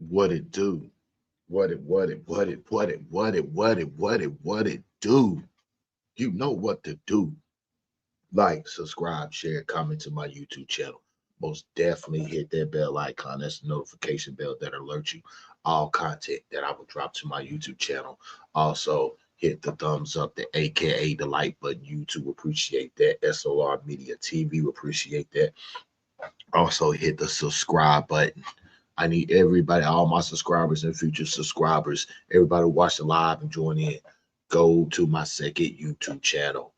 What it do? What it do? You know what to do. Like, subscribe, share, comment to my YouTube channel. Most definitely hit that bell icon. That's the notification bell that alerts you all content that I will drop to my YouTube channel. Also, hit the thumbs up, the AKA the like button. YouTube appreciate that. S.L.R Media TV appreciate that. Also, hit the subscribe button. I need everybody, all my subscribers and future subscribers, everybody watch the live and join in. Go to my second YouTube channel,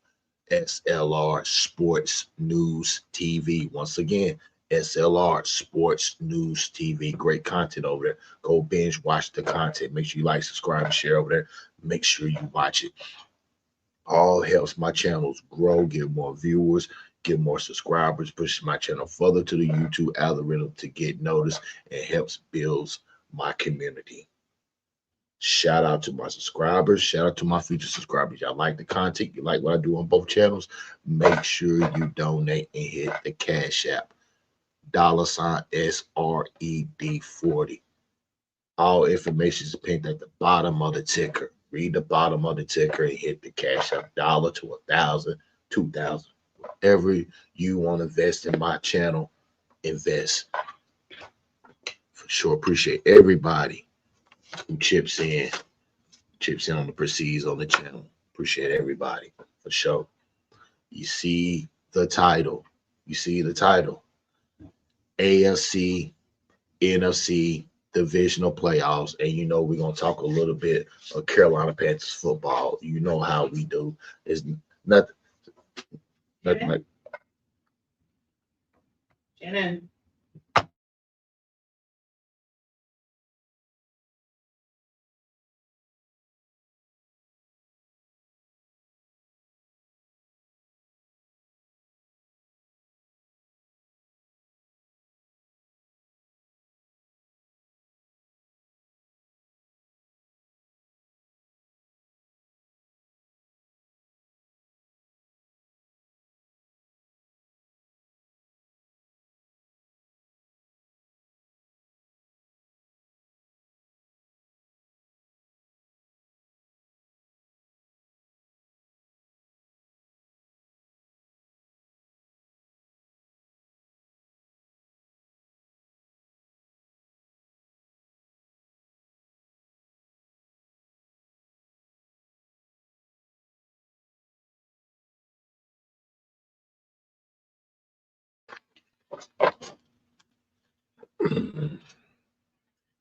S.L.R Sports News TV. Once again, S.L.R Sports News TV. Great content over there. Go binge watch the content. Make sure you like, subscribe, and share over there. Make sure you watch it. All helps my channels grow, get more viewers, get more subscribers, push my channel further to the YouTube algorithm to get noticed, and helps build my community. Shout out to my subscribers. Shout out to my future subscribers. Y'all like the content? You like what I do on both channels? Make sure you donate and hit the Cash App. $ SRED40. All information is pinned at the bottom of the ticker. Read the bottom of the ticker and hit the Cash App. $1 to 1,000, 2,000. Whatever you want to invest in my channel, invest. For sure. Appreciate everybody who chips in on the proceeds on the channel. Appreciate everybody for sure. You see the title. You see the title. AFC, NFC, Divisional playoffs. And you know we're gonna talk a little bit of Carolina Panthers football. You know how we do. It's nothing like Shannon.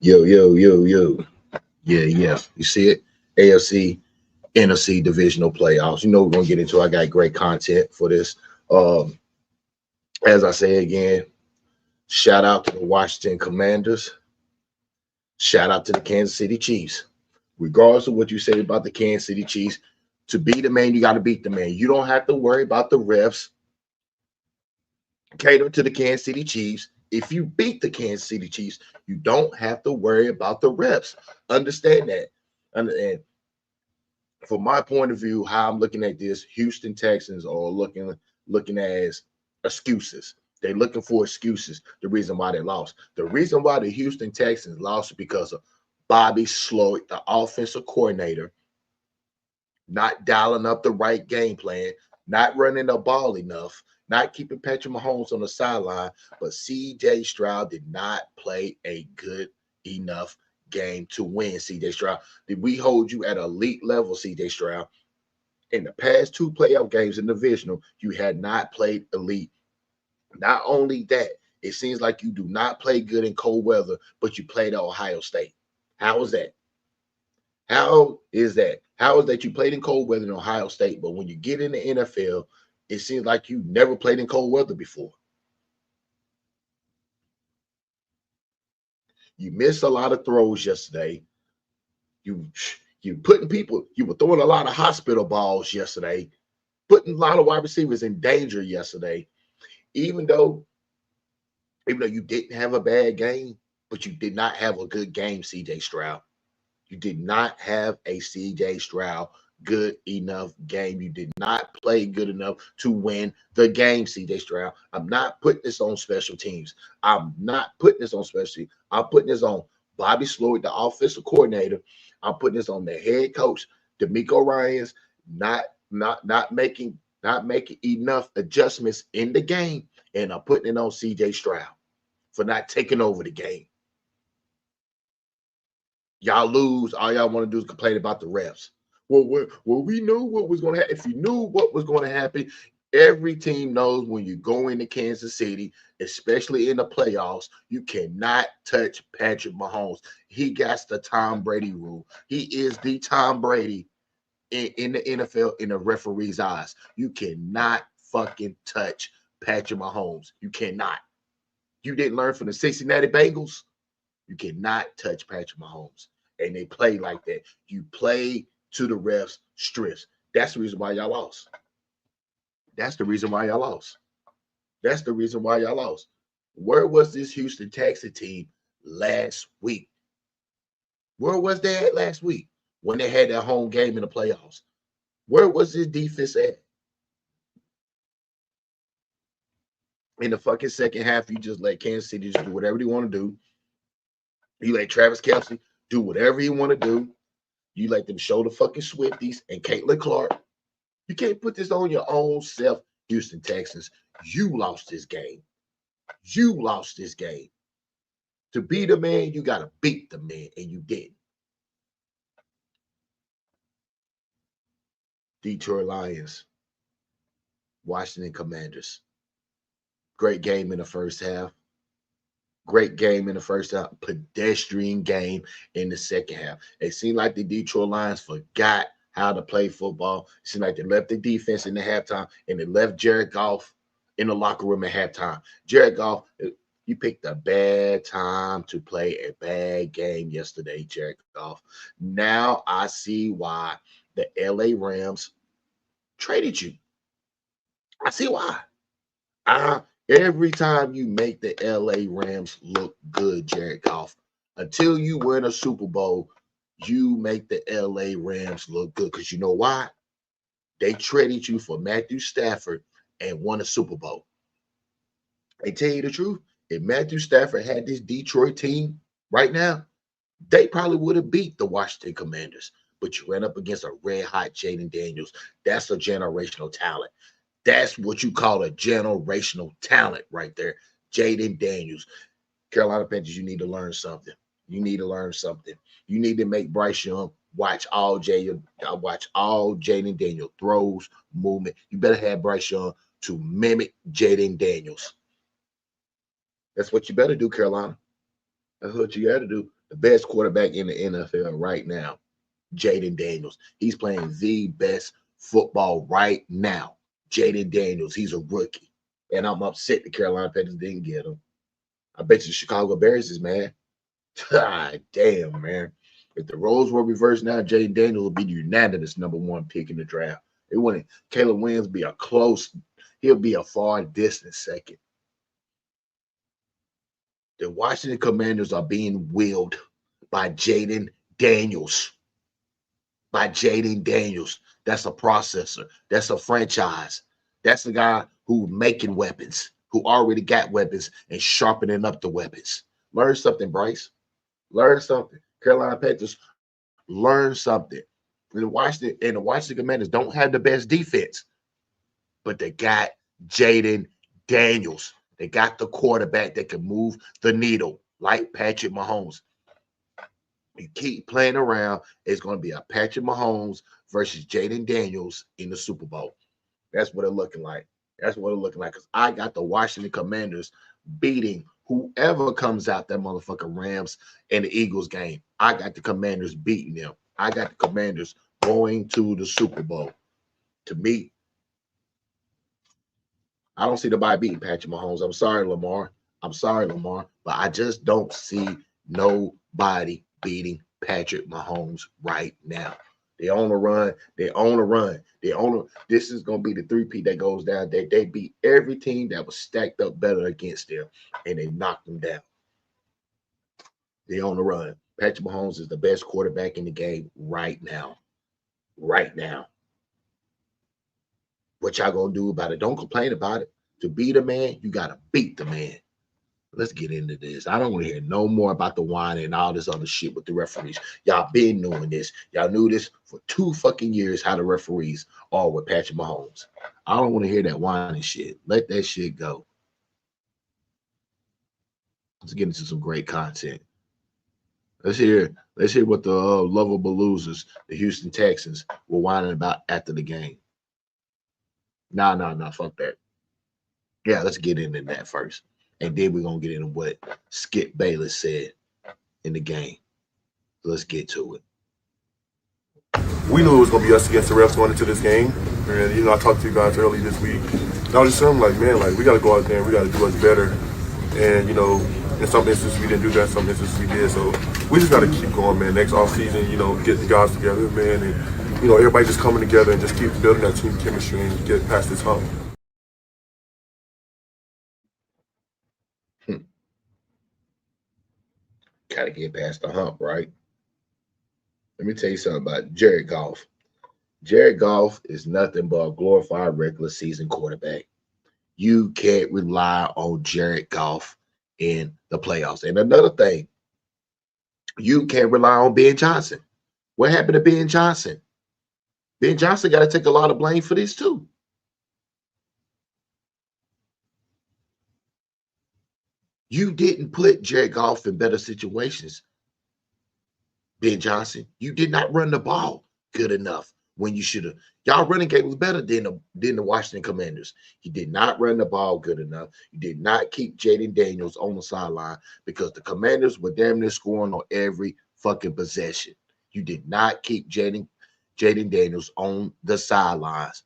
yo, yo, yo, yo. Yeah, yeah. You see it? AFC, NFC divisional playoffs. You know we're gonna get into. I got great content for this. Um, as I say again, shout out to the Washington Commanders. Shout out to the Kansas City Chiefs. Regardless of what you say about the Kansas City Chiefs, to be the man, you got to beat the man. You don't have to worry about the refs. Cater to the Kansas City Chiefs. If you beat the Kansas City Chiefs, you don't have to worry about the refs. Understand that. And from my point of view, how I'm looking at this, Houston Texans are looking as excuses. They're looking for excuses. The reason why they lost. The reason why the Houston Texans lost is because of Bobby Sloyd, the offensive coordinator, not dialing up the right game plan, not running the ball enough, not keeping Patrick Mahomes on the sideline. But C.J. Stroud did not play a good enough game to win. C.J. Stroud, did we hold you at elite level, C.J. Stroud? In the past two playoff games in the divisional, you had not played elite. Not only that, it seems like you do not play good in cold weather, but you played at Ohio State. How is that? How is that? How is that you played in cold weather in Ohio State, but when you get in the NFL, it seems like you never played in cold weather before? You missed a lot of throws yesterday. You you putting people, you were throwing a lot of hospital balls yesterday, putting a lot of wide receivers in danger yesterday. Even though, you didn't have a bad game, but you did not have a good game, CJ Stroud. You did not have a CJ Stroud good enough game. You did not play good enough to win the game, CJ Stroud. I'm not putting this on special teams. I'm not putting this on special teams. I'm putting this on Bobby Sloyd, the offensive coordinator. I'm putting this on the head coach, D'Amico Ryans, not making enough adjustments in the game, and I'm putting it on CJ Stroud for not taking over the game. Y'all lose. All y'all want to do is complain about the refs. Well, we knew what was going to happen. If you knew what was going to happen, every team knows when you go into Kansas City, especially in the playoffs, you cannot touch Patrick Mahomes. He got the Tom Brady rule. He is the Tom Brady in the NFL in the referee's eyes. You cannot fucking touch Patrick Mahomes. You cannot. You didn't learn from the Cincinnati Bengals. You cannot touch Patrick Mahomes. And they play like that. You play to the refs' strips. That's the reason why y'all lost. That's the reason why y'all lost. That's the reason why y'all lost. Where was this Houston Texans team last week? Where was they at last week when they had their home game in the playoffs? Where was this defense at? In the fucking second half, you just let Kansas City just do whatever they want to do. You let Travis Kelce do whatever he want to do. You let them show the fucking Swifties and Caitlin Clark. You can't put this on your own self, Houston Texans. You lost this game. You lost this game. To be the man, you got to beat the man, and you didn't. Detroit Lions, Washington Commanders. Great game in the first half. Great game in the first half. Pedestrian game in the second half. It seemed like the Detroit Lions forgot how to play football. It seemed like they left the defense in the halftime, and they left Jared Goff in the locker room at halftime. Jared Goff, you picked a bad time to play a bad game yesterday, Jared Goff. Now I see why the LA Rams traded you. I see why. Every time you make the LA Rams look good, Jared Goff, until you win a Super Bowl, you make the LA Rams look good. Because you know why? They traded you for Matthew Stafford and won a Super Bowl. I tell you the truth, if Matthew Stafford had this Detroit team right now, they probably would have beat the Washington Commanders. But you ran up against a red-hot Jaden Daniels. That's a generational talent. That's what you call a generational talent right there. Jaden Daniels. Carolina Panthers, you need to learn something. You need to learn something. You need to make Bryce Young watch all Jaden Daniels throws, movement. You better have Bryce Young to mimic Jaden Daniels. That's what you better do, Carolina. That's what you got to do. The best quarterback in the NFL right now, Jaden Daniels. He's playing the best football right now. Jaden Daniels, he's a rookie. And I'm upset the Carolina Panthers didn't get him. I bet you the Chicago Bears is mad. God damn, man. If the roles were reversed now, Jaden Daniels will be the unanimous number one pick in the draft. It wouldn't. Caleb Williams be a close, he'll be a far distant second. The Washington Commanders are being willed by Jaden Daniels. By Jaden Daniels. That's a processor. That's a franchise. That's the guy who making weapons, who already got weapons and sharpening up the weapons. Learn something, Bryce. Learn something. Carolina Panthers, learn something. And the Washington Commanders don't have the best defense, but they got Jaden Daniels. They got the quarterback that can move the needle like Patrick Mahomes. You keep playing around, it's going to be a Patrick Mahomes versus Jaden Daniels in the Super Bowl. That's what it's looking like. That's what it's looking like. Because I got the Washington Commanders beating whoever comes out that motherfucking Rams and the Eagles game. I got the Commanders beating them. I got the Commanders going to the Super Bowl. To me, I don't see nobody beating Patrick Mahomes. I'm sorry, Lamar. But I just don't see nobody beating Patrick Mahomes right now. They on the run. This is gonna be the three-peat that goes down. They beat every team that was stacked up better against them, and they knocked them down. They on the run. Patrick Mahomes is the best quarterback in the game right now. Right now. What y'all gonna do about it? Don't complain about it. To be the man, you gotta beat the man. Let's get into this. I don't want to hear no more about the wine and all this other shit with the referees. Y'all been doing this. Y'all knew this for 2 fucking years how the referees are with Patrick Mahomes. I don't want to hear that whining shit. Let that shit go. Let's get into some great content. Let's hear what the lovable losers, the Houston Texans, were whining about after the game. Nah, fuck that. Yeah, let's get into that first. And then we're gonna get into what Skip Bayless said in the game. Let's get to it. We knew it was going to be us against the refs going into this game. And, I talked to you guys early this week. And I was just saying, like, man, like, we got to go out there and we got to do us better. And, in some instances we didn't do that, in some instances we did. So we just got to keep going, man. Next offseason, get the guys together, man. And, everybody just coming together and just keep building that team chemistry and get past this hump. Gotta get past the hump, right? Let me tell you something about Jared Goff. Jared Goff is nothing but a glorified regular season quarterback. You can't rely on Jared Goff in the playoffs. And another thing, you can't rely on Ben Johnson. What happened to Ben Johnson? Ben Johnson got to take a lot of blame for this too. You didn't put Jared Goff in better situations, Ben Johnson. You did not run the ball good enough when you should have. Y'all running game was better than the Washington Commanders. You did not run the ball good enough. You did not keep Jaden Daniels on the sideline because the Commanders were damn near scoring on every fucking possession. You did not keep Jaden Daniels on the sidelines.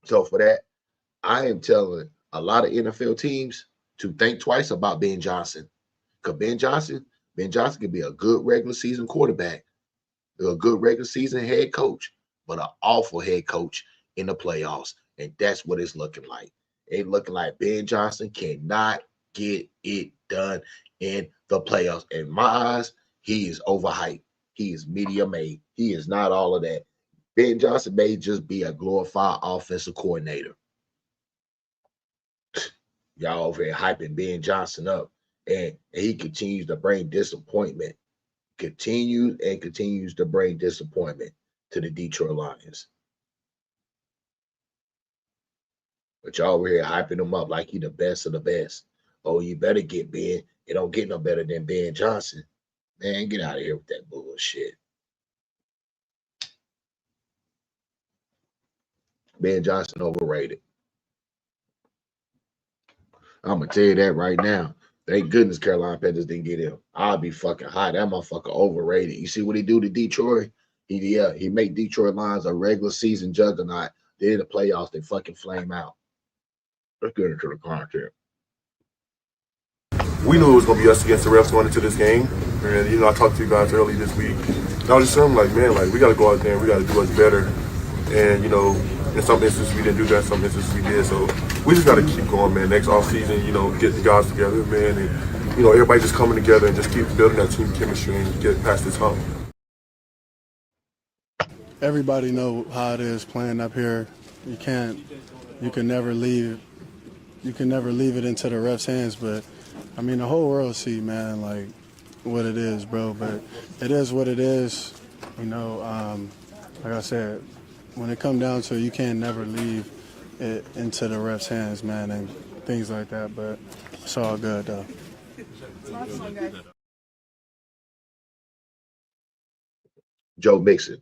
So for that, I am telling a lot of NFL teams to think twice about Ben Johnson. Because Ben Johnson can be a good regular season quarterback, a good regular season head coach, but an awful head coach in the playoffs. And that's what it's looking like. It's looking like Ben Johnson cannot get it done in the playoffs. In my eyes, he is overhyped. He is media made. He is not all of that. Ben Johnson may just be a glorified offensive coordinator. Y'all over here hyping Ben Johnson up, and he continues to bring disappointment. Continues to bring disappointment to the Detroit Lions. But y'all over here hyping him up like he the best of the best. Oh, you better get Ben. It don't get no better than Ben Johnson. Man, get out of here with that bullshit. Ben Johnson overrated. I'm gonna tell you that right now. Thank goodness Carolina Panthers didn't get him. I'll be fucking hot. That motherfucker overrated. You see what he do to Detroit? He make Detroit Lions a regular season juggernaut. Then in the playoffs, they fucking flame out. Let's get into the content. We knew it was going to be us against the refs going into this game. And, I talked to you guys early this week. And I was just saying, like, man, like, we got to go out there and we got to do us better. And, in some instances we didn't do that, in some instances we did. So we just got to keep going, man. Next offseason, get the guys together, man. And, everybody just coming together and just keep building that team chemistry and get past this hump. Everybody know how it is playing up here. You can never leave it into the refs' hands, but I mean the whole world see, man, like what it is, bro. But it is what it is, like I said, when it come down to it, you can't never leave it into the refs' hands, man, and things like that. But it's all good though. Joe Mixon.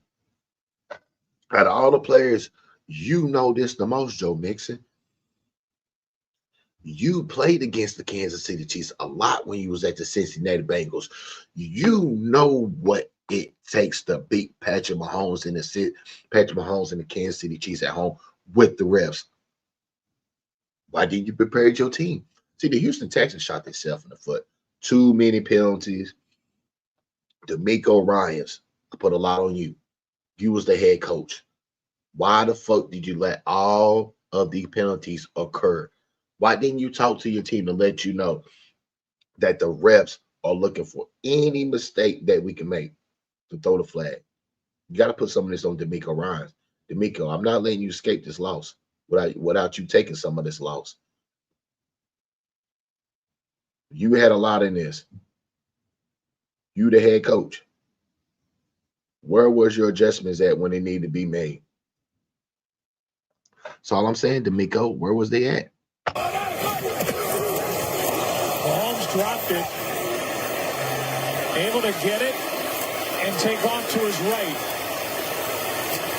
Out of all the players, you know this the most, Joe Mixon. You played against the Kansas City Chiefs a lot when you was at the Cincinnati Bengals. You know what it takes to beat Patrick Mahomes and the Kansas City Chiefs at home with the refs. Why didn't you prepare your team? See, the Houston Texans shot themselves in the foot. Too many penalties. DeMeco Ryans, I put a lot on you. You was the head coach. Why the fuck did you let all of these penalties occur? Why didn't you talk to your team to let you know that the refs are looking for any mistake that we can make to throw the flag? You got to put some of this on DeMeco Ryans. DeMeco, I'm not letting you escape this loss without you taking some of this loss. You had a lot in this. You the head coach. Where was your adjustments at when they need to be made? That's all I'm saying, D'Amico. Where was they at? Mahomes dropped it. Able to get it and take off to his right.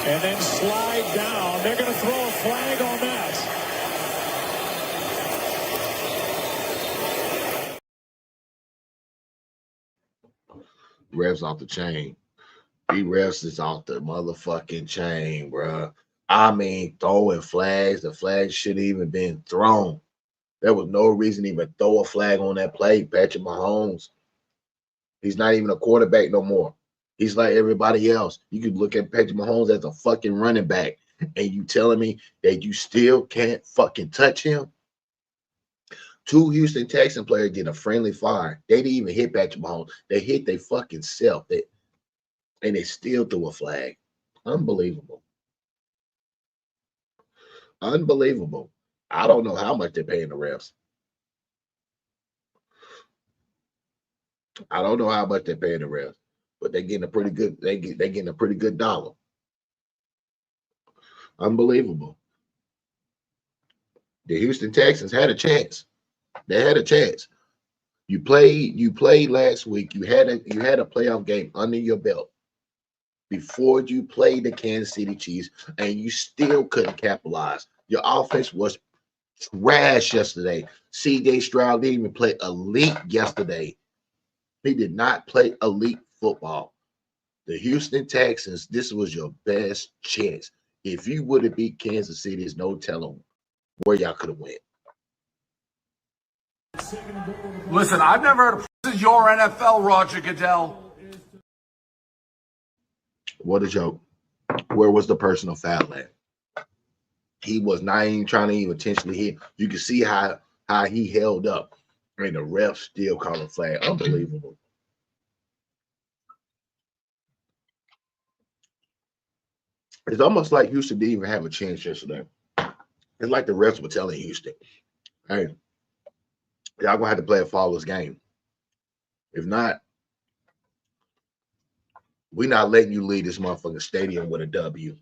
And then slide down. They're going to throw a flag on that. Refs off the chain. These refs is off the motherfucking chain, bruh. I mean, throwing flags. The flag shouldn't even been thrown. There was no reason to even throw a flag on that play. Patrick Mahomes. He's not even a quarterback no more. He's like everybody else. You could look at Patrick Mahomes as a fucking running back, and you telling me that you still can't fucking touch him? Two Houston Texans players get a friendly fire. They didn't even hit Patrick Mahomes. They hit their fucking self. And they still threw a flag. Unbelievable. Unbelievable. I don't know how much they're paying the refs. I don't know how much they're paying the refs, but they're getting a pretty good. They're getting a pretty good dollar. Unbelievable. The Houston Texans had a chance. They had a chance. You played last week. You had a playoff game under your belt before you played the Kansas City Chiefs, and you still couldn't capitalize. Your offense was trash yesterday. C.J. Stroud didn't even play elite yesterday. He did not play elite football. The Houston Texans, this was your best chance. If you would have beat Kansas City, there's no telling where y'all could have went. Listen, I've never heard of this is your NFL, Roger Goodell. Where was the personal foul at? He was not even trying to even intentionally hit. You can see how he held up. And the refs still call a flag. Unbelievable. It's almost like Houston didn't even have a chance yesterday. It's like the refs were telling Houston, hey, y'all gonna have to play a flawless game. If not, we're not letting you leave this motherfucking stadium with a W.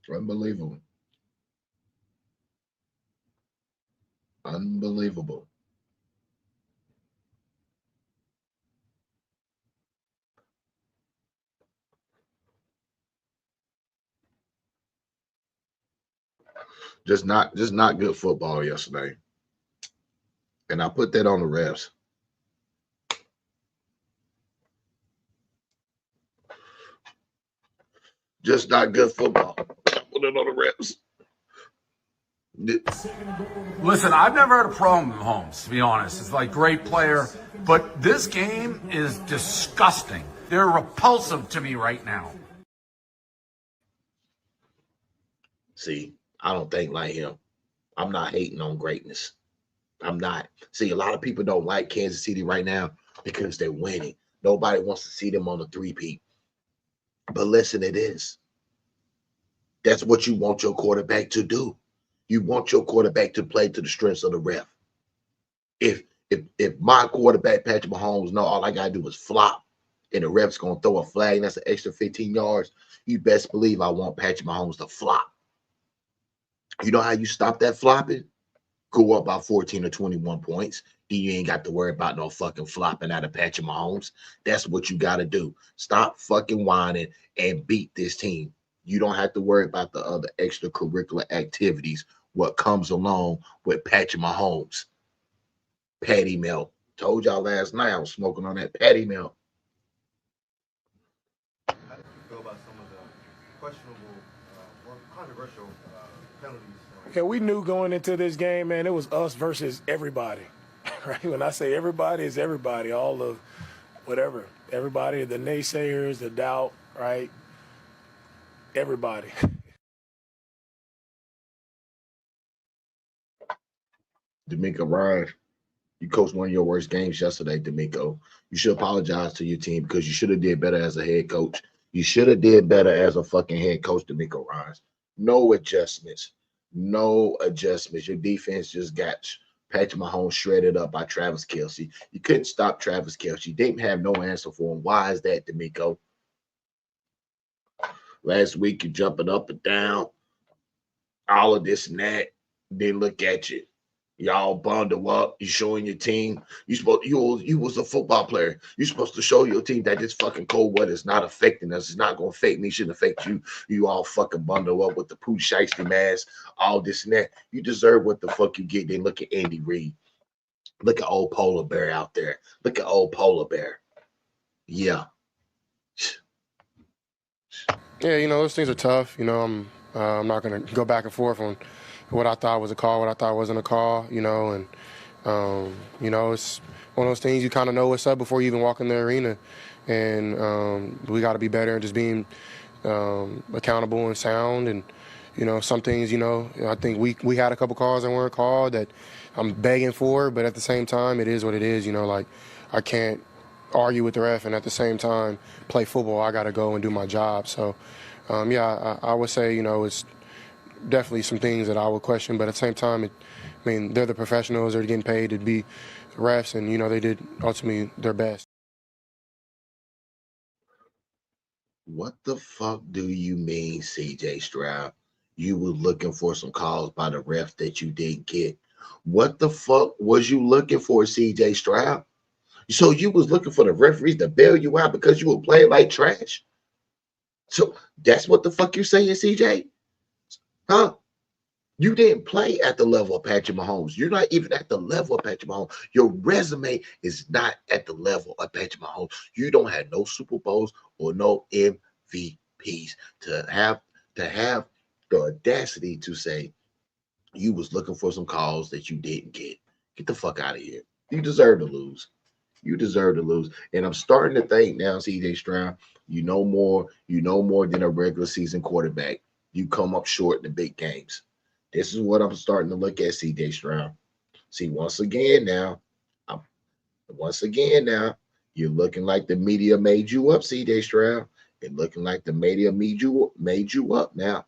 Unbelievable. Unbelievable. Just not good football yesterday. And I put that on the refs. Just not good football. Put it on the refs. Listen, I've never had a problem with Mahomes, to be honest. It's like great player, but this game is disgusting. They're repulsive to me right now. See, I don't think like him. I'm not hating on greatness. I'm not. See, a lot of people don't like Kansas City right now because they're winning. Nobody wants to see them on the three-peat. But listen to this. That's what you want your quarterback to do. You want your quarterback to play to the strengths of the ref. If my quarterback, Patrick Mahomes, know all I got to do is flop and the ref's going to throw a flag and that's an extra 15 yards, you best believe I want Patrick Mahomes to flop. You know how you stop that flopping? Go up by 14 or 21 points. Then you ain't got to worry about no fucking flopping out of Patrick Mahomes. That's what you got to do. Stop fucking whining and beat this team. You don't have to worry about the other extracurricular activities, what comes along with Patrick Mahomes. Patty melt. Told y'all last night I was smoking on that patty melt. How do you feel about some of the questionable or controversial penalties? Yeah, we knew going into this game, man, it was us versus everybody. Right? When I say everybody, it's everybody, all of whatever. Everybody, the naysayers, the doubt, right? Everybody. D'Amico Ryan, you coached one of your worst games yesterday, D'Amico. You should apologize to your team because you should have did better as a head coach. You should have did better as a fucking head coach, D'Amico Ryan. No adjustments. No adjustments. Your defense just got Patrick Mahomes shredded up by Travis Kelce. You couldn't stop Travis Kelce. You didn't have no answer for him. Why is that, D'Amico? Last week you jumping up and down, all of this and that. Then look at you. Y'all bundle up. You showing your team. You was a football player. You're supposed to show your team that this fucking cold weather is not affecting us. It's not gonna affect me. Shouldn't affect you. You all fucking bundle up with the poo shiesty mask, all this and that. You deserve what the fuck you get. Then look at Andy Reid. Look at old polar bear out there. Look at old polar bear. Yeah. Yeah, those things are tough. I'm not going to go back and forth on what I thought was a call, what I thought wasn't a call, and, it's one of those things you kind of know what's up before you even walk in the arena. And we got to be better and just being accountable and sound. And, some things, I think we had a couple calls that weren't called that I'm begging for, but at the same time, it is what it is. Like I can't argue with the ref and at the same time play football. I got to go and do my job. So, I would say, it's definitely some things that I would question, but at the same time, they're the professionals. They're getting paid to be refs, and, they did ultimately their best. What the fuck do you mean, CJ Stroud? You were looking for some calls by the ref that you didn't get. What the fuck was you looking for, CJ Stroud? So you was looking for the referees to bail you out because you were playing like trash? So that's what the fuck you saying, CJ? Huh? You didn't play at the level of Patrick Mahomes. You're not even at the level of Patrick Mahomes. Your resume is not at the level of Patrick Mahomes. You don't have no Super Bowls or no MVPs to have the audacity to say you was looking for some calls that you didn't get. Get the fuck out of here. You deserve to lose. You deserve to lose. And I'm starting to think now, CJ Stroud, you know more than a regular season quarterback. You come up short in the big games. This is what I'm starting to look at, CJ Stroud. See, once again now, you're looking like the media made you up, CJ Stroud. And looking like the media made you up now.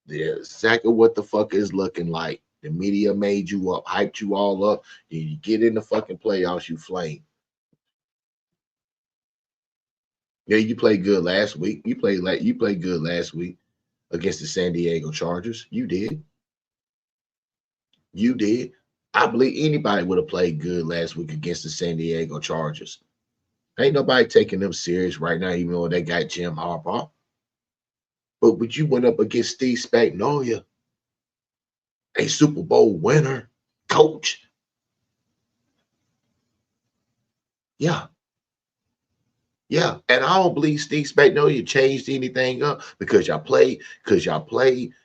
That's exactly what the fuck is looking like. The media made you up, hyped you all up. Then you get in the fucking playoffs, you flame. Yeah, you played good last week. You played good last week against the San Diego Chargers. You did. You did. I believe anybody would have played good last week against the San Diego Chargers. Ain't nobody taking them serious right now, even though they got Jim Harbaugh. But you went up against Steve Spagnuolo, a Super Bowl winner, coach. Yeah. Yeah. And I don't believe Steve Spagnuolo changed anything up because y'all played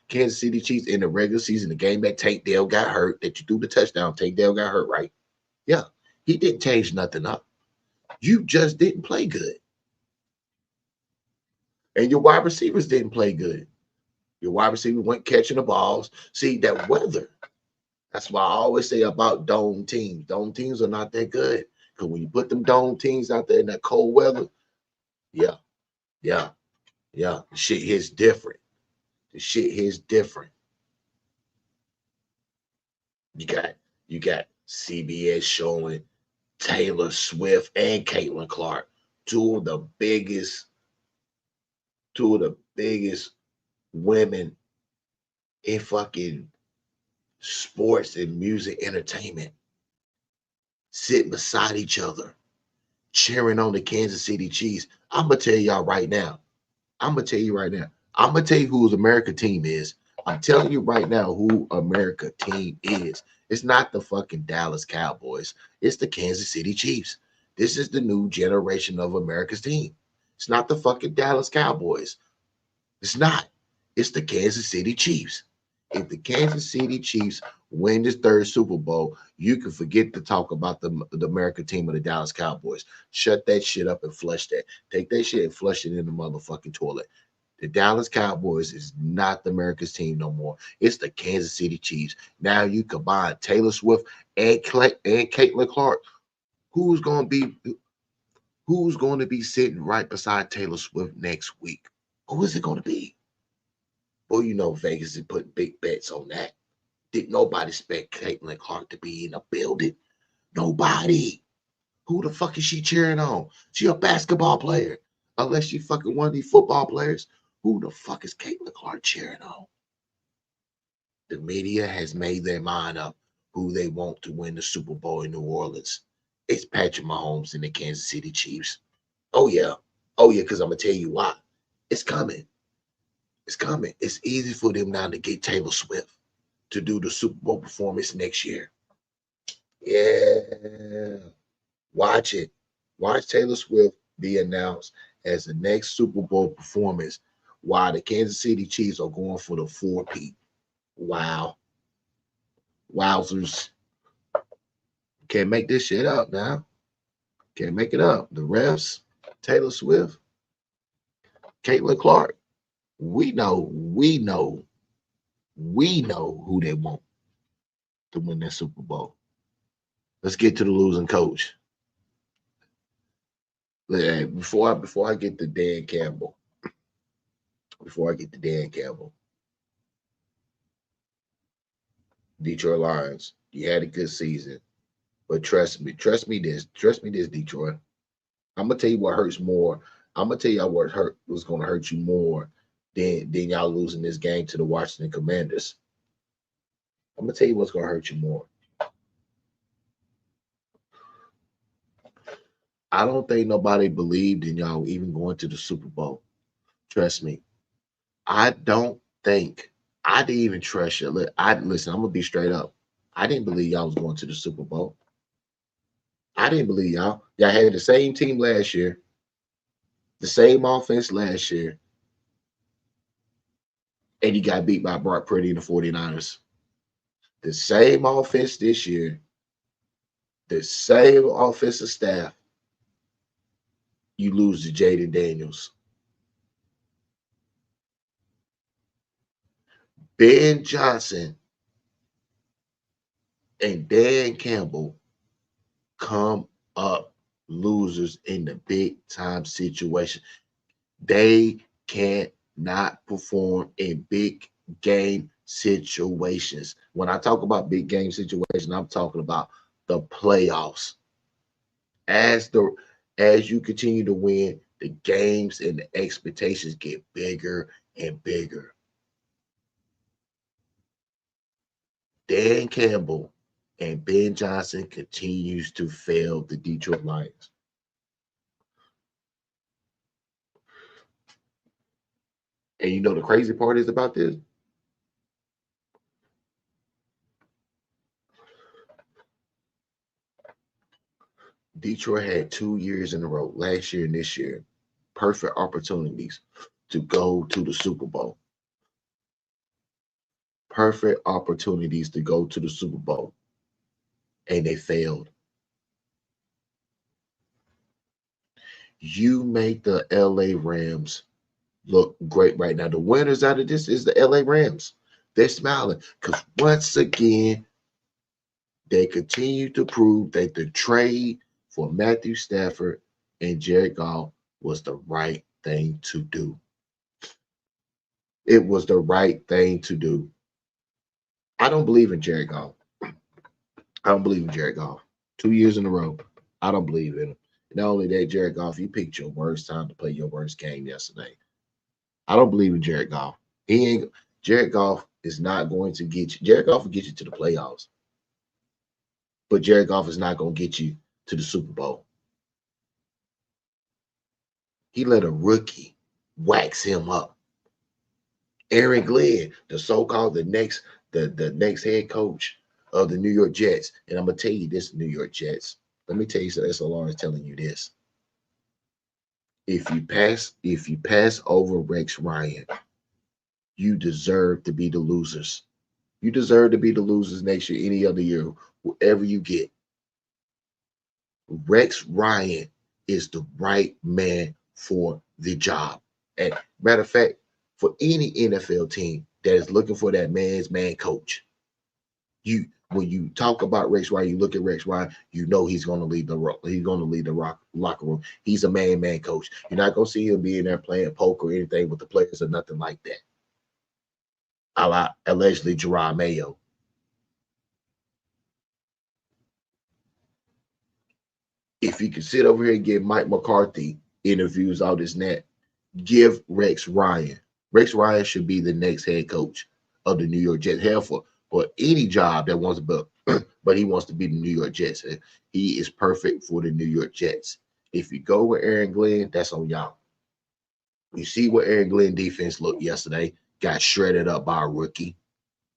Kansas City Chiefs in the regular season, the game that Tank Dell got hurt, that you threw the touchdown. Tank Dell got hurt, right? Yeah. He didn't change nothing up. You just didn't play good. And your wide receivers didn't play good. Your wide receivers weren't catching the balls. See, that weather. That's why I always say about dome teams. Dome teams are not that good. Because when you put them dome teams out there in that cold weather, yeah. The shit hits different. You got CBS showing Taylor Swift and Caitlin Clark, two of the biggest women in fucking sports and music entertainment, sitting beside each other, cheering on the Kansas City Chiefs. I'm gonna tell y'all right now. I'm gonna tell you who America team is. I'm telling you right now who America team is. It's not the fucking Dallas Cowboys. It's the Kansas City Chiefs. This is the new generation of America's team. It's not the fucking Dallas Cowboys. It's not. It's the Kansas City Chiefs. If the Kansas City Chiefs win this third Super Bowl, you can forget to talk about the American team of the Dallas Cowboys. Shut that shit up and flush that. Take that shit and flush it in the motherfucking toilet. The Dallas Cowboys is not the America's team no more. It's the Kansas City Chiefs. Now you combine Taylor Swift and Caitlin Clark. Who's going to be sitting right beside Taylor Swift next week? Who is it going to be? Boy, you know Vegas is putting big bets on that. Did nobody expect Caitlin Clark to be in the building? Nobody. Who the fuck is she cheering on? She a basketball player. Unless she fucking one of these football players. Who the fuck is Caitlin Clark cheering on? The media has made their mind up who they want to win the Super Bowl in New Orleans. It's Patrick Mahomes and the Kansas City Chiefs. Oh, yeah. Oh, yeah, because I'm going to tell you why. It's coming. It's coming. It's easy for them now to get Taylor Swift to do the Super Bowl performance next year. Yeah. Watch it. Watch Taylor Swift be announced as the next Super Bowl performance while the Kansas City Chiefs are going for the 4-peat. Wow. Wowzers. Can't make this shit up now. Can't make it up. The refs, Taylor Swift, Caitlin Clark. We know who they want to win that Super Bowl. Let's get to the losing coach. Before I get to Dan Campbell, Detroit Lions, you had a good season, but trust me this, Detroit. I'm gonna tell you what hurts more. I'm gonna tell you was gonna hurt you more than y'all losing this game to the Washington Commanders. I'm gonna tell you what's gonna hurt you more. I don't think nobody believed in y'all even going to the Super Bowl. Trust me. I don't think I didn't even trust you. Listen, I'm gonna be straight up. I didn't believe y'all was going to the Super Bowl. I didn't believe y'all. Y'all had the same team last year, the same offense last year, and you got beat by Brock Purdy and the 49ers. The same offense this year, the same offensive staff. You lose to Jaden Daniels. Ben Johnson and Dan Campbell come up losers in the big time situation. They cannot perform in big game situations. When I talk about big game situations, I'm talking about the playoffs. As you continue to win, the games and the expectations get bigger and bigger. Dan Campbell and Ben Johnson continues to fail the Detroit Lions. And you know the crazy part is about this? Detroit had 2 years in a row, last year and this year, perfect opportunities to go to the Super Bowl. Perfect opportunities to go to the Super Bowl. And they failed. You make the LA Rams look great right now. The winners out of this is the LA Rams. They're smiling because once again, they continue to prove that the trade for Matthew Stafford and Jared Goff was the right thing to do. It was the right thing to do. I don't believe in Jared Goff. I don't believe in Jared Goff. 2 years in a row, I don't believe in him. Not only that, Jared Goff, you picked your worst time to play your worst game yesterday. I don't believe in Jared Goff. Jared Goff is not going to get you. Jared Goff will get you to the playoffs. But Jared Goff is not going to get you to the Super Bowl. He let a rookie wax him up. Aaron Glenn, the so-called the next head coach of the New York Jets. And I'm gonna tell you this, New York Jets. Let me tell you, so S.L.R is telling you this. If you pass over Rex Ryan, you deserve to be the losers. You deserve to be the losers next year, any other year, whoever you get. Rex Ryan is the right man for the job. And matter of fact, for any NFL team that is looking for that man's man coach, when you talk about Rex Ryan, you look at Rex Ryan, you know he's going to lead the locker room. He's a man coach. You're not going to see him being there playing poker or anything with the players or nothing like that. a la allegedly Jerron Mayo. If you can sit over here and give Mike McCarthy interviews, all this and that, give Rex Ryan. Rex Ryan should be the next head coach of the New York Jets. Hell, for any job that wants to be, but he wants to be the New York Jets. He is perfect for the New York Jets. If you go with Aaron Glenn, that's on y'all. You see what Aaron Glenn defense looked yesterday. Got shredded up by a rookie.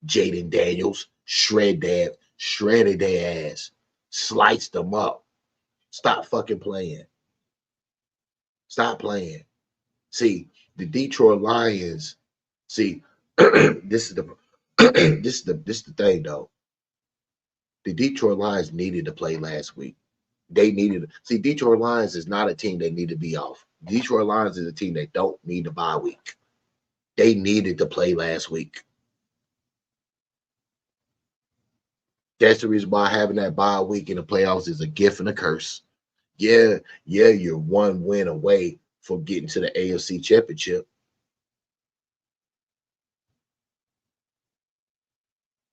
Jaden Daniels shredded their ass. Sliced them up. Stop fucking playing. Stop playing. See, the Detroit Lions, see, this is the thing though. The Detroit Lions needed to play last week. Detroit Lions is not a team that need to be off. Detroit Lions is a team that don't need a bye week. They needed to play last week. That's the reason why having that bye week in the playoffs is a gift and a curse. Yeah, you're one win away from getting to the AFC Championship.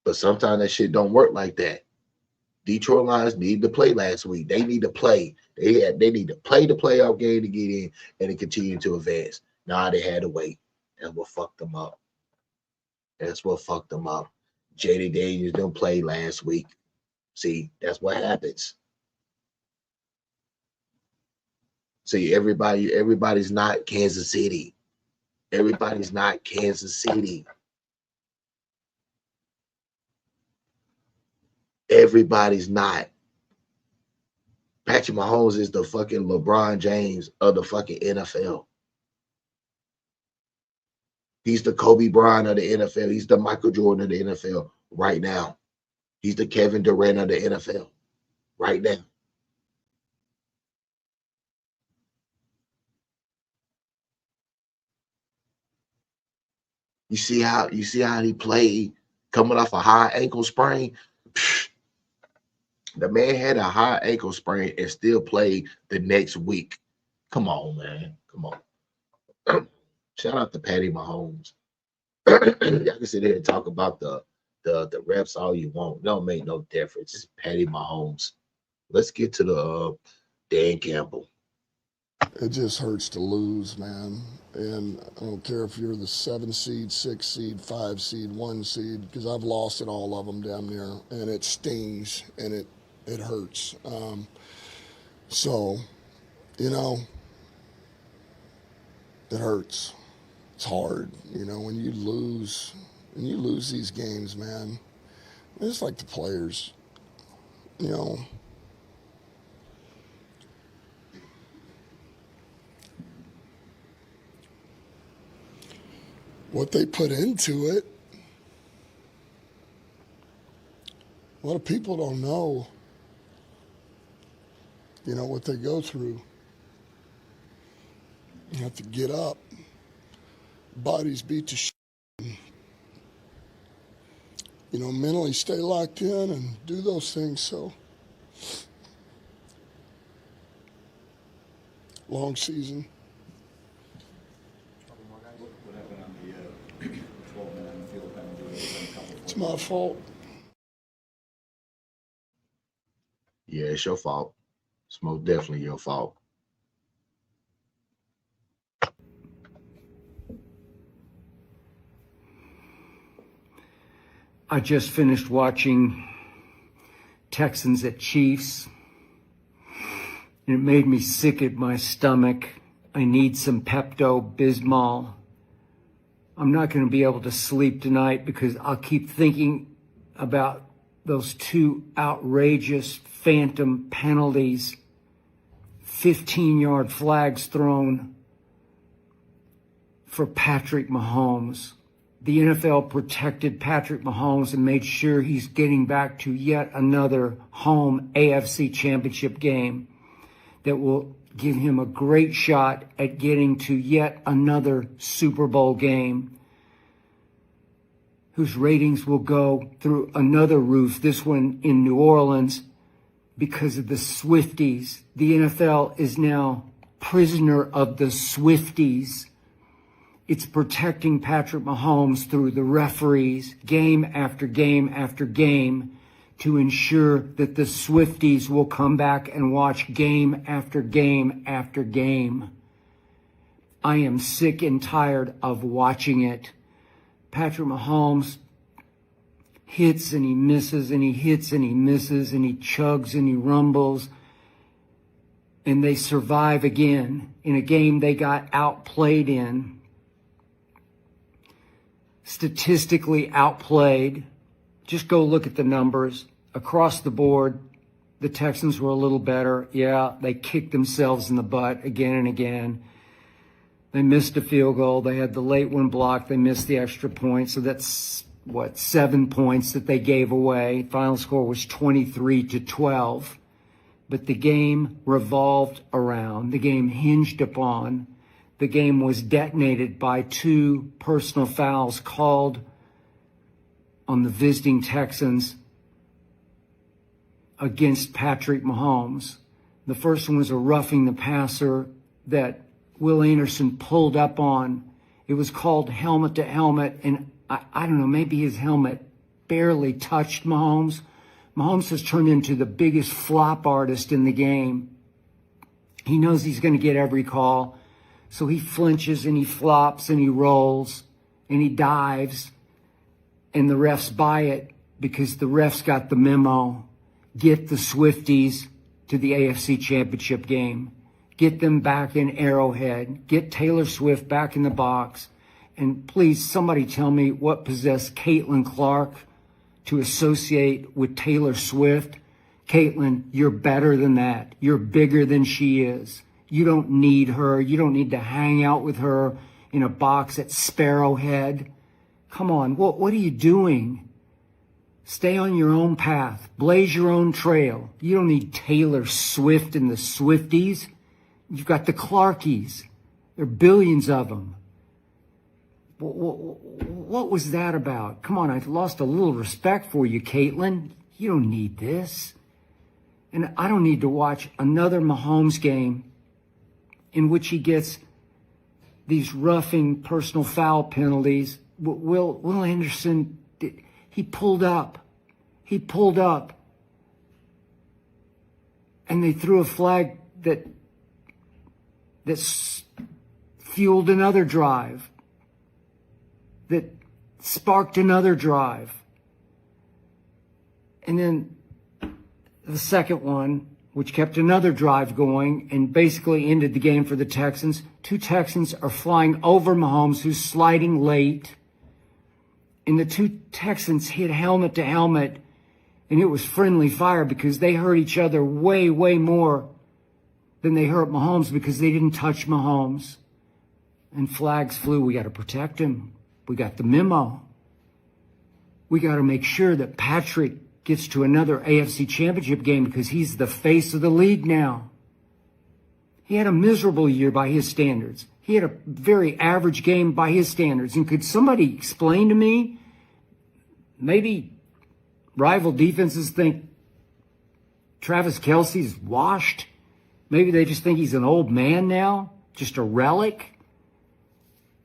But sometimes that shit don't work like that. Detroit Lions need to play last week. They need to play. They need to play the playoff game to get in and to continue to advance. Nah, they had to wait. That's what fucked them up. Jaden Daniels didn't play last week. See, that's what happens. See, everybody's not Kansas City. Everybody's not Kansas City. Everybody's not. Patrick Mahomes is the fucking LeBron James of the fucking NFL. He's the Kobe Bryant of the NFL. He's the Michael Jordan of the NFL right now. He's the Kevin Durant of the NFL right now. You see how he played coming off a high ankle sprain? The man had a high ankle sprain and still played the next week. Come on, man. Come on. Shout out to Patty Mahomes. Y'all can sit here and talk about the refs all you want. It don't make no difference. It's Patty Mahomes. Let's get to the Dan Campbell. It just hurts to lose, man. And I don't care if you're the 7 seed, 6 seed, 5 seed, 1 seed, because I've lost at all of them damn near, and it stings and it hurts. So, you know, it hurts. It's hard, you know, when you lose these games, man. It's like the players, you know. What they put into it, a lot of people don't know, you know, what they go through. You have to get up. Bodies beat to shit. You know, mentally stay locked in and do those things. So, long season. It's my fault. Yeah, it's your fault. It's most definitely your fault. I just finished watching Texans at Chiefs, and it made me sick at my stomach. I need some Pepto-Bismol. I'm not going to be able to sleep tonight because I'll keep thinking about those 2 outrageous phantom penalties, 15-yard flags thrown for Patrick Mahomes. The NFL protected Patrick Mahomes and made sure he's getting back to yet another home AFC championship game that will give him a great shot at getting to yet another Super Bowl game, whose ratings will go through another roof, this one in New Orleans, because of the Swifties. The NFL is now prisoner of the Swifties. It's protecting Patrick Mahomes through the referees game after game after game to ensure that the Swifties will come back and watch game after game after game. I am sick and tired of watching it. Patrick Mahomes hits and he misses and he hits and he misses and he chugs and he rumbles. And they survive again in a game they got outplayed in. Statistically outplayed. Just go look at the numbers. Across the board, the Texans were a little better. Yeah, they kicked themselves in the butt again and again. They missed a field goal. They had the late one blocked. They missed the extra point. So that's, 7 points that they gave away. Final score was 23-12. But the game revolved around, the game hinged upon, the game was detonated by 2 personal fouls called on the visiting Texans against Patrick Mahomes. The first one was a roughing the passer that Will Anderson pulled up on. It was called helmet to helmet, and I don't know, maybe his helmet barely touched Mahomes. Mahomes has turned into the biggest flop artist in the game. He knows he's going to get every call, so he flinches and he flops and he rolls and he dives, and the refs buy it because the refs got the memo. Get the Swifties to the AFC Championship game. Get them back in Arrowhead. Get Taylor Swift back in the box. And please, somebody tell me what possessed Caitlin Clark to associate with Taylor Swift. Caitlin, you're better than that. You're bigger than she is. You don't need her. You don't need to hang out with her in a box at Sparrowhead. Come on, what are you doing? Stay on your own path. Blaze your own trail. You don't need Taylor Swift and the Swifties. You've got the Clarkies. There are billions of them. What was that about? Come on, I've lost a little respect for you, Caitlin. You don't need this. And I don't need to watch another Mahomes game in which he gets these roughing personal foul penalties. Will Anderson, he pulled up. He pulled up. And they threw a flag that fueled another drive, that sparked another drive. And then the second one, which kept another drive going and basically ended the game for the Texans. 2 Texans are flying over Mahomes, who's sliding late. And the 2 Texans hit helmet to helmet, and it was friendly fire because they hurt each other way, way more than they hurt Mahomes because they didn't touch Mahomes. And flags flew. We got to protect him. We got the memo. We got to make sure that Patrick gets to another AFC Championship game because he's the face of the league now. He had a miserable year by his standards. He had a very average game by his standards. And could somebody explain to me, maybe rival defenses think Travis Kelce's washed? Maybe they just think he's an old man now, just a relic,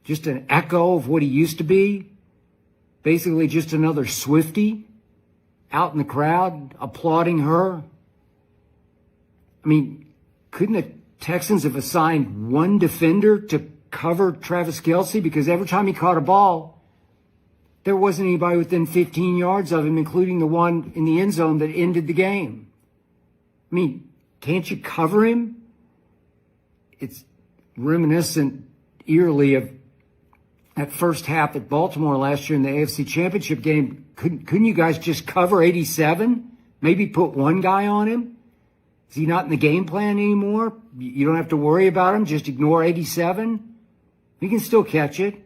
just an echo of what he used to be, basically just another Swiftie out in the crowd applauding her. I mean, couldn't the Texans have assigned one defender to cover Travis Kelce? Because every time he caught a ball, there wasn't anybody within 15 yards of him, including the one in the end zone that ended the game. I mean, can't you cover him? It's reminiscent eerily of that first half at Baltimore last year in the AFC Championship game. Couldn't you guys just cover 87? Maybe put one guy on him? Is he not in the game plan anymore? You don't have to worry about him. Just ignore 87. He can still catch it.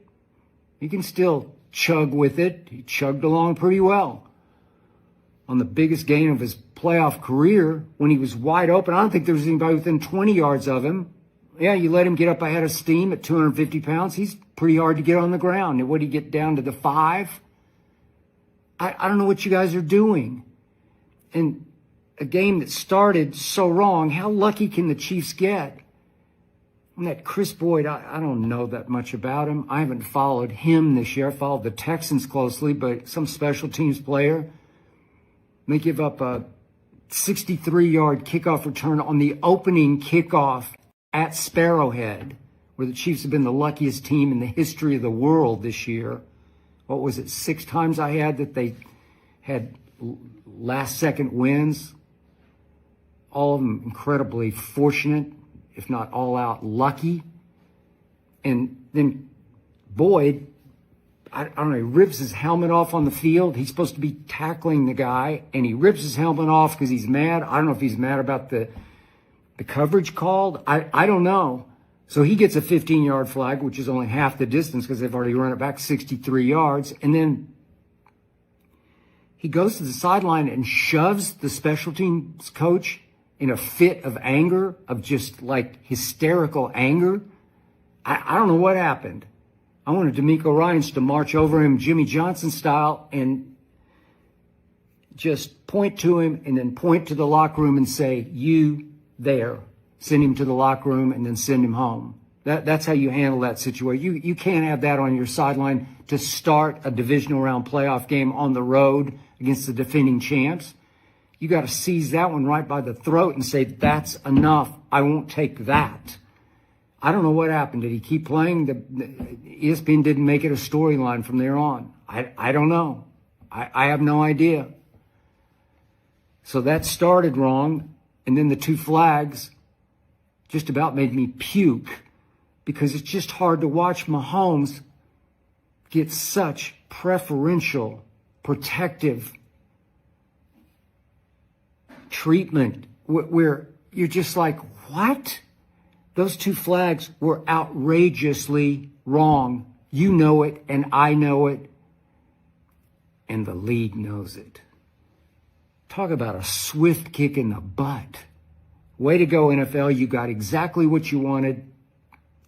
He can still chug with it. He chugged along pretty well. On the biggest game of his playoff career, when he was wide open, I don't think there was anybody within 20 yards of him. Yeah, you let him get up ahead of steam at 250 pounds. He's pretty hard to get on the ground. And would he get down to the 5? I don't know what you guys are doing. And a game that started so wrong, how lucky can the Chiefs get? And that Chris Boyd, I don't know that much about him. I haven't followed him this year. I followed the Texans closely, but some special teams player may give up a 63-yard kickoff return on the opening kickoff at Sparrowhead, where the Chiefs have been the luckiest team in the history of the world this year. What was it, 6 times I had that they had last-second wins? All of them incredibly fortunate, if not all-out lucky. And then Boyd, I don't know, he rips his helmet off on the field. He's supposed to be tackling the guy, and he rips his helmet off because he's mad. I don't know if he's mad about the coverage called. I don't know. So he gets a 15-yard flag, which is only half the distance because they've already run it back 63 yards. And then he goes to the sideline and shoves the special teams coach in a fit of anger, of just like hysterical anger. I don't know what happened. I wanted D'Amico Ryans to march over him Jimmy Johnson style and just point to him and then point to the locker room and say, "You there." Send him to the locker room and then send him home. That's how you handle that situation. You can't have that on your sideline to start a divisional round playoff game on the road against the defending champs. You got to seize that one right by the throat and say, "That's enough. I won't take that." I don't know what happened. Did he keep playing? The ESPN didn't make it a storyline from there on. I don't know. I have no idea. So that started wrong. And then the 2 flags just about made me puke, because it's just hard to watch Mahomes get such preferential, protective treatment where you're just like, what? Those 2 flags were outrageously wrong. You know it, and I know it, and the league knows it. Talk about a swift kick in the butt. Way to go, NFL. You got exactly what you wanted.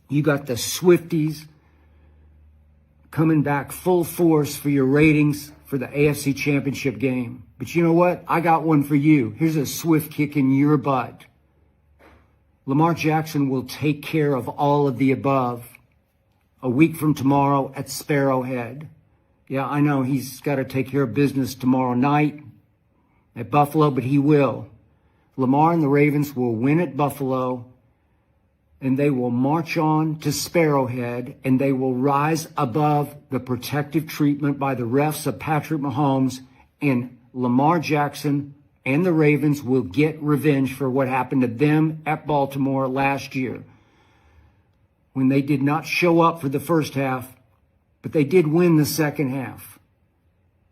You got the Swifties coming back full force for your ratings for the AFC Championship game. But you know what? I got one for you. Here's a swift kick in your butt. Lamar Jackson will take care of all of the above a week from tomorrow at Sparrowhead. Yeah, I know he's got to take care of business tomorrow night at Buffalo, but he will. Lamar and the Ravens will win at Buffalo, and they will march on to Sparrowhead, and they will rise above the protective treatment by the refs of Patrick Mahomes, and Lamar Jackson and the Ravens will get revenge for what happened to them at Baltimore last year, when they did not show up for the first half, but they did win the second half.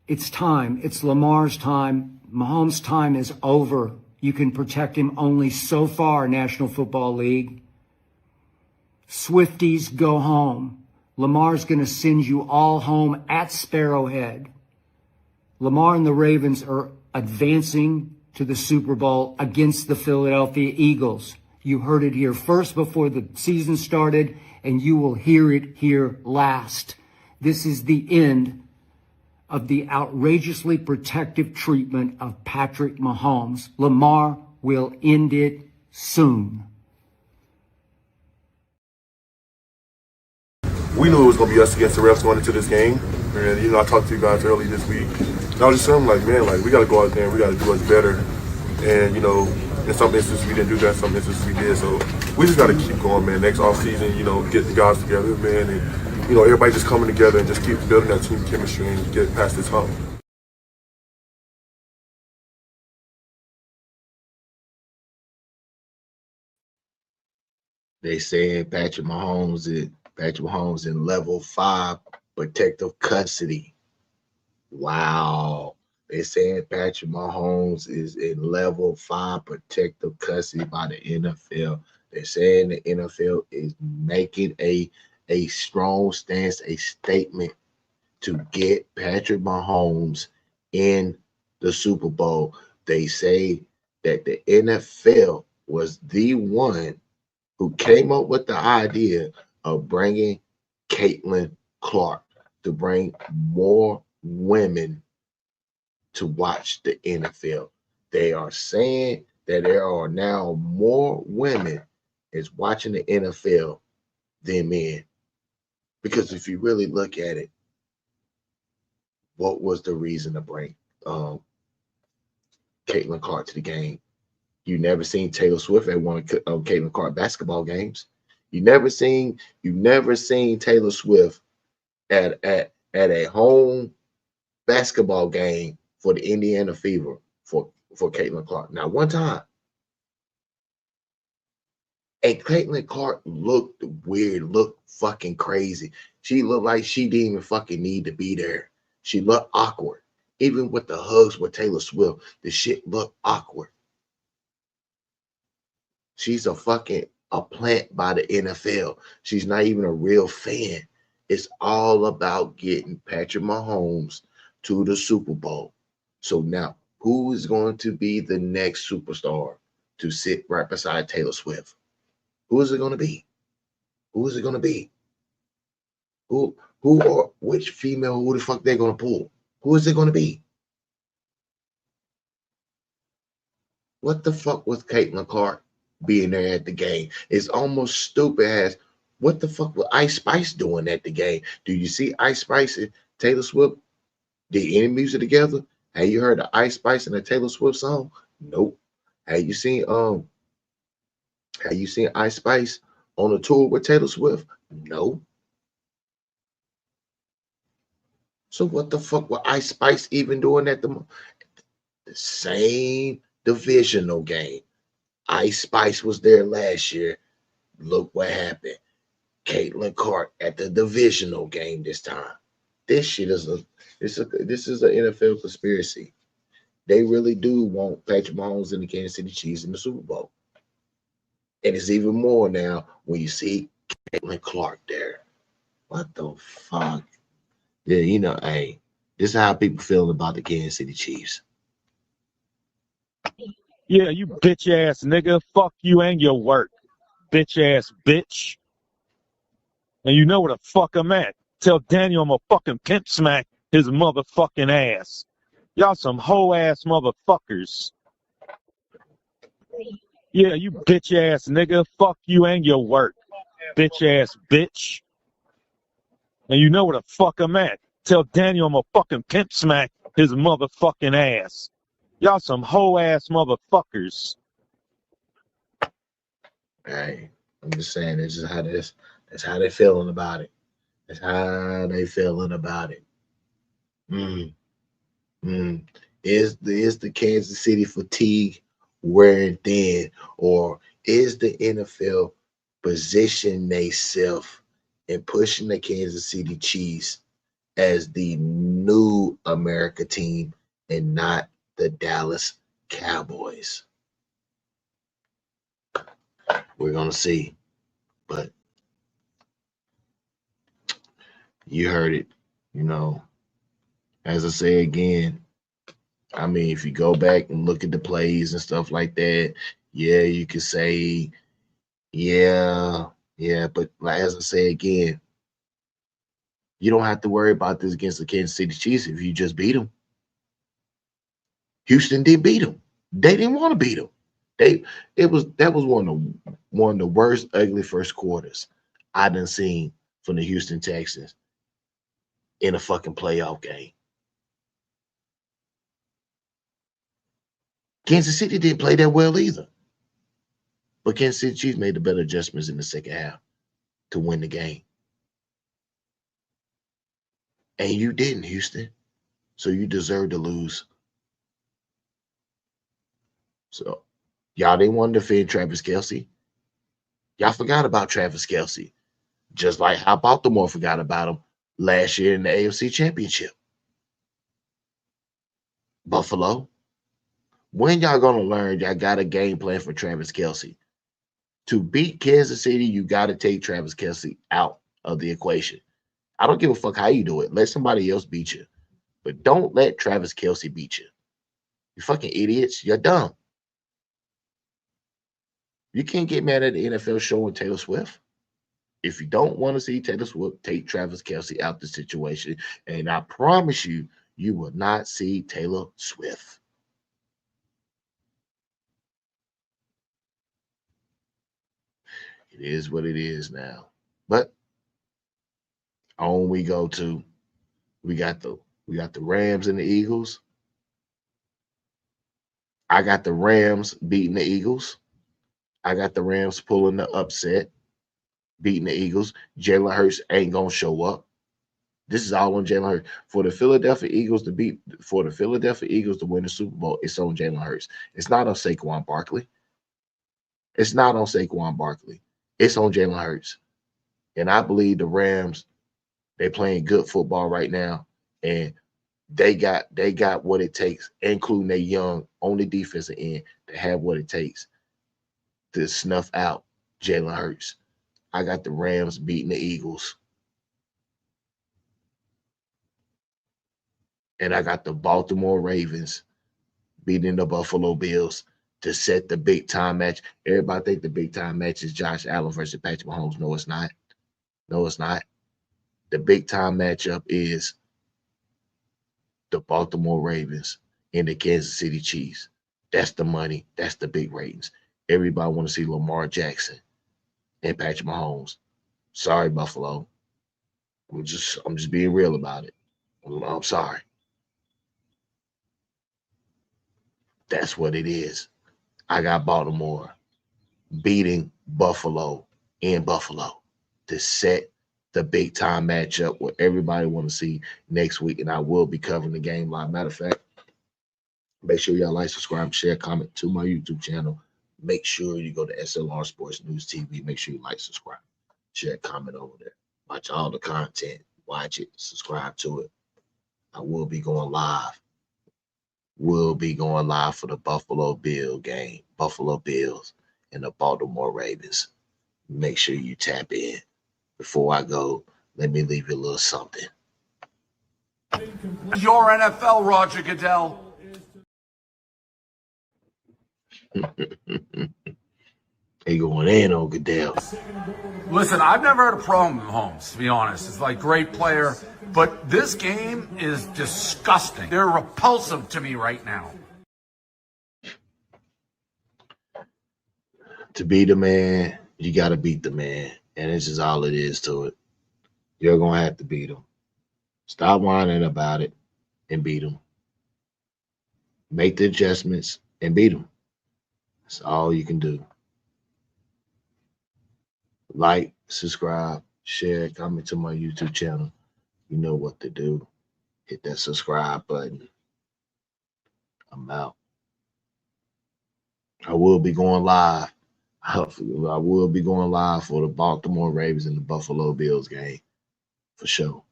It's time. It's Lamar's time. Mahomes' time is over. You can protect him only so far, National Football League. Swifties, go home. Lamar's going to send you all home at Sparrowhead. Lamar and the Ravens are advancing to the Super Bowl against the Philadelphia Eagles. You heard it here first before the season started, and you will hear it here last. This is the end of the outrageously protective treatment of Patrick Mahomes. Lamar will end it soon. We knew it was going to be us against the refs going into this game. And, I talked to you guys early this week. And I was just saying, we got to go out there and we got to do us better. And, in some instances we didn't do that, in some instances we did. So we just got to keep going, man. Next offseason, get the guys together, man. And, everybody just coming together and just keep building that team chemistry and get past this hump. They saying Patrick Mahomes in level 5 protective custody. Wow. They saying Patrick Mahomes is in level 5 protective custody by the NFL. They're saying the NFL is making a strong stance, a statement to get Patrick Mahomes in the Super Bowl. They say that the NFL was the one who came up with the idea of bringing Caitlin Clark to bring more women to watch the NFL. They are saying that there are now more women is watching the NFL than men. Because if you really look at it, what was the reason to bring Caitlin Clark to the game? You never seen Taylor Swift at one of Caitlin Clark basketball games. You never seen Taylor Swift at a home basketball game for the Indiana Fever for Caitlin Clark. Now, one time, and Caitlin Clark looked weird, looked fucking crazy. She looked like she didn't even fucking need to be there. She looked awkward. Even with the hugs with Taylor Swift, the shit looked awkward. She's a plant by the NFL. She's not even a real fan. It's all about getting Patrick Mahomes to the Super Bowl. So now, who is going to be the next superstar to sit right beside Taylor Swift? Who is it going to be? Who is it going to be? Who or which female? Who the fuck they're going to pull? Who is it going to be? What the fuck was Caitlin Clark being there at the game? It's almost stupid as what the fuck was Ice Spice doing at the game? Do you see Ice Spice and Taylor Swift? Did any music together? Have you heard the Ice Spice and the Taylor Swift song? Nope. Have you seen Ice Spice on a tour with Taylor Swift? No. So what the fuck was Ice Spice even doing at the same divisional game? Ice Spice was there last year. Look what happened. Caitlin Clark at the divisional game this time. This shit is this is an NFL conspiracy. They really do want Patrick Mahomes and the Kansas City Chiefs in the Super Bowl. And it's even more now when you see Caitlin Clark there. What the fuck? Yeah, hey, this is how people feel about the Kansas City Chiefs. Yeah, you bitch ass nigga. Fuck you and your work. Bitch ass bitch. And you know where the fuck I'm at. Tell Daniel I'm a fucking pimp smack his motherfucking ass. Y'all some hoe ass motherfuckers. Yeah, you bitch ass nigga. Fuck you and your work. Bitch ass bitch. And you know where the fuck I'm at. Tell Daniel I'm a fucking pimp smack his motherfucking ass. Y'all some hoe ass motherfuckers. Hey, I'm just saying that's how they're feeling about it. That's how they feeling about it. Mm, mm. Is the Kansas City fatigue wearing thin, or is the NFL position themselves and pushing the Kansas City Chiefs as the new America team and not the Dallas Cowboys? We're gonna see, but you heard it, as I say again, I mean, if you go back and look at the plays and stuff like that, yeah, you could say, yeah, but like as I say again, you don't have to worry about this against the Kansas City Chiefs if you just beat them. Houston did beat them. They didn't want to beat them. That was one of the worst ugly first quarters I done seen from the Houston Texans in a fucking playoff game. Kansas City didn't play that well either. But Kansas City Chiefs made the better adjustments in the second half to win the game. And you didn't, Houston. So you deserve to lose. So y'all didn't want to defend Travis Kelce. Y'all forgot about Travis Kelce. Just like how Baltimore forgot about him last year in the AFC Championship. Buffalo. When y'all gonna learn y'all got a game plan for Travis Kelce? To beat Kansas City, you got to take Travis Kelce out of the equation. I don't give a fuck how you do it. Let somebody else beat you. But don't let Travis Kelce beat you. You fucking idiots. You're dumb. You can't get mad at the NFL showing Taylor Swift. If you don't want to see Taylor Swift, take Travis Kelce out the situation. And I promise you, you will not see Taylor Swift. It is what it is now. But on we go to we got the Rams and the Eagles. I got the Rams beating the Eagles. I got the Rams pulling the upset, beating the Eagles. Jalen Hurts ain't gonna show up. This is all on Jalen Hurts. For the Philadelphia Eagles to win the Super Bowl, it's on Jalen Hurts. It's not on Saquon Barkley. It's not on Saquon Barkley. It's on Jalen Hurts. And I believe the Rams, they're playing good football right now. And they got what it takes, including their young on the defensive end, to have what it takes to snuff out Jalen Hurts. I got the Rams beating the Eagles. And I got the Baltimore Ravens beating the Buffalo Bills to set the big time match. Everybody think the big time match is Josh Allen versus Patrick Mahomes. No, it's not. No, it's not. The big time matchup is the Baltimore Ravens and the Kansas City Chiefs. That's the money. That's the big ratings. Everybody want to see Lamar Jackson and Patrick Mahomes. Sorry, Buffalo. I'm just being real about it. I'm sorry. That's what it is. I got Baltimore beating Buffalo in Buffalo to set the big time matchup where everybody want to see next week. And I will be covering the game live. Matter of fact, make sure y'all like, subscribe, share, comment to my YouTube channel. Make sure you go to S.L.R Sports News TV. Make sure you like, subscribe, share, comment over there. Watch all the content. Watch it. Subscribe to it. I will be going live. Will be going live for the Buffalo Bill game. Buffalo Bills and the Baltimore Ravens. Make sure you tap in. Before I go, let me leave you a little something. Your NFL, Roger Goodell. They going in on Goodell. Listen, I've never had a problem with Mahomes, to be honest. It's like great player, but this game is disgusting. They're repulsive to me right now. To be the man, you got to beat the man. And this is all it is to it. You're going to have to beat him. Stop whining about it and beat him. Make the adjustments and beat him. That's all you can do. Like, subscribe, share, comment to my YouTube channel. You know what to do. Hit that subscribe button. I'm out. I will be going live. I will be going live for the Baltimore Ravens and the Buffalo Bills game for sure.